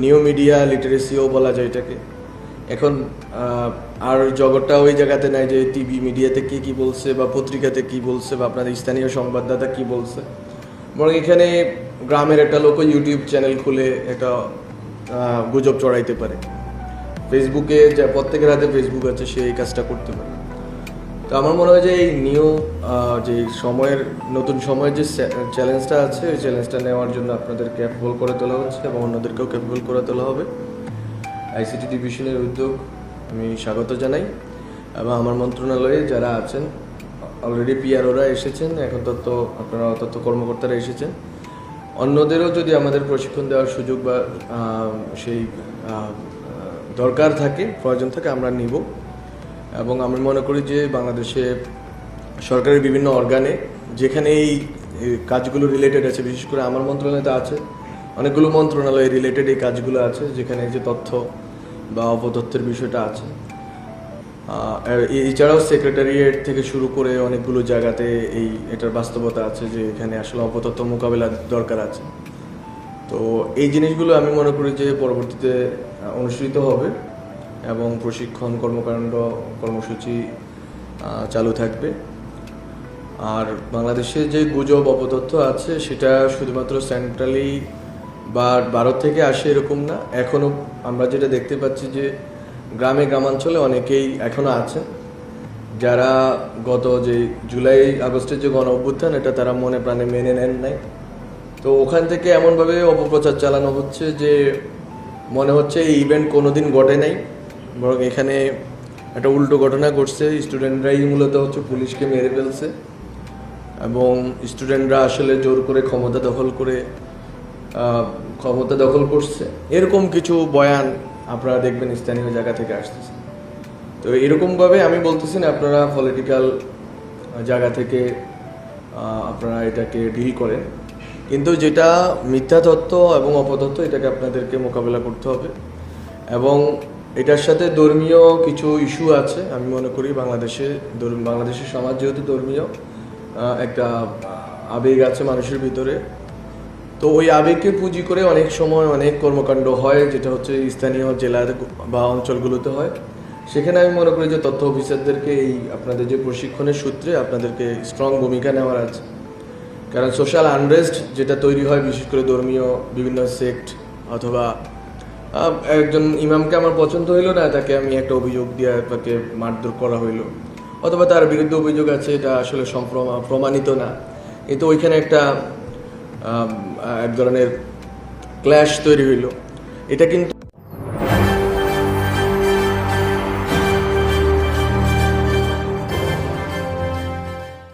New media লিটারেসিও বলা যায় এটাকে। এখন আর জগৎটা ওই জায়গাতে নাই যে টিভি মিডিয়াতে কি বলছে বা পত্রিকাতে কি বলছে বা আপনাদের স্থানীয় সংবাদদাতা কি বলছে, বরং এখানে গ্রামের একটা লোক ইউটিউব চ্যানেল খুলে একটা গুজব চড়াইতে পারে। ফেসবুকে যা প্রত্যেকের হাতে ফেসবুক আছে, সে এই কাজটা করতে পারে। তো আমার মনে হয় যে এই যে সময়ের নতুন সময়ের যে চ্যালেঞ্জটা আছে, ওই চ্যালেঞ্জটা নেওয়ার জন্য আপনাদের ক্যাপেবল করে তোলা হচ্ছে এবং অন্যদেরকেও ক্যাপেবল করে তোলা হবে। আইসিটি ডিভিশনের উদ্যোগ আমি স্বাগত জানাই এবং আমার মন্ত্রণালয়ে যারা আছেন অলরেডি পিআরওরা এসেছেন, এখন আপনারা তথ্য কর্মকর্তারা এসেছেন। অন্যদেরও যদি আমাদের প্রশিক্ষণ দেওয়ার সুযোগ বা সেই দরকার থাকে, প্রয়োজন থাকে, আমরা নিব। এবং আমি মনে করি যে বাংলাদেশে সরকারের বিভিন্ন অর্গানে যেখানে এই কাজগুলো রিলেটেড আছে, বিশেষ করে আমার মন্ত্রণালয়তে আছে, অনেকগুলো মন্ত্রণালয় রিলেটেড এই কাজগুলো আছে, যেখানে যে তথ্য বা অপতথ্যের বিষয়টা আছে। এছাড়াও সেক্রেটারিয়েট থেকে শুরু করে অনেকগুলো জায়গাতে এটার বাস্তবতা আছে যে এখানে আসলে অপতথ্য মোকাবেলা দরকার আছে। তো এই জিনিসগুলো আমি মনে করি যে পরবর্তীতে অনুষ্ঠিত হবে এবং প্রশিক্ষণ কর্মকাণ্ড কর্মসূচি চালু থাকবে। আর বাংলাদেশে যে গুজব অপতথ্য আছে সেটা শুধুমাত্র সেন্ট্রালি বা ভারত থেকে আসে এরকম না। এখনও আমরা যেটা দেখতে পাচ্ছি যে গ্রামাঞ্চলে অনেকেই এখনও আছেন যারা গত যে জুলাই আগস্টের যে গণ অভ্যুত্থান, এটা তারা মনে প্রাণে মেনে নেন নাই। তো ওখান থেকে এমনভাবে অপপ্রচার চালানো হচ্ছে যে মনে হচ্ছে এই ইভেন্ট কোনোদিন ঘটে নাই, বরং এখানে একটা উল্টো ঘটনা ঘটছে। স্টুডেন্টরাই মূলত হচ্ছে পুলিশকে মেরে ফেলছে এবং স্টুডেন্টরা আসলে জোর করে ক্ষমতা দখল করছে, এরকম কিছু বয়ান আপনারা দেখবেন স্থানীয় জায়গা থেকে আসতেছে। তো এরকমভাবে আমি বলতেছি না আপনারা পলিটিক্যাল জায়গা থেকে আপনারা এটাকে ডিল করেন, কিন্তু যেটা মিথ্যা তথ্য এবং অপতথ্য, এটাকে আপনাদেরকে মোকাবেলা করতে হবে। এবং এটার সাথে ধর্মীয় কিছু ইস্যু আছে। আমি মনে করি বাংলাদেশের সমাজ যেহেতু ধর্মীয়, একটা আবেগ আছে মানুষের ভিতরে, তো ওই আবেগকে পুঁজি করে অনেক সময় অনেক কর্মকাণ্ড হয়, যেটা হচ্ছে স্থানীয় জেলার বা অঞ্চলগুলোতে হয়। সেখানে আমি মনে করি যে তথ্য অফিসারদেরকে আপনাদের যে প্রশিক্ষণের সূত্রে আপনাদেরকে স্ট্রং ভূমিকা নেওয়ার আছে। কারণ সোশ্যাল আনরেস্ট যেটা তৈরি হয়, বিশেষ করে ধর্মীয় বিভিন্ন সেক্ট, অথবা একজন ইমামকে আমার পছন্দ হইলো না, তাকে আমি একটা অভিযোগ দিয়ে তাকে মারধর করা হইলো, অথবা তার বিরুদ্ধে অভিযোগ আছে, এটা আসলে প্রমাণিত না, কিন্তু ওইখানে এক ধরনের ক্ল্যাশ তৈরি হইলো। এটা কিন্তু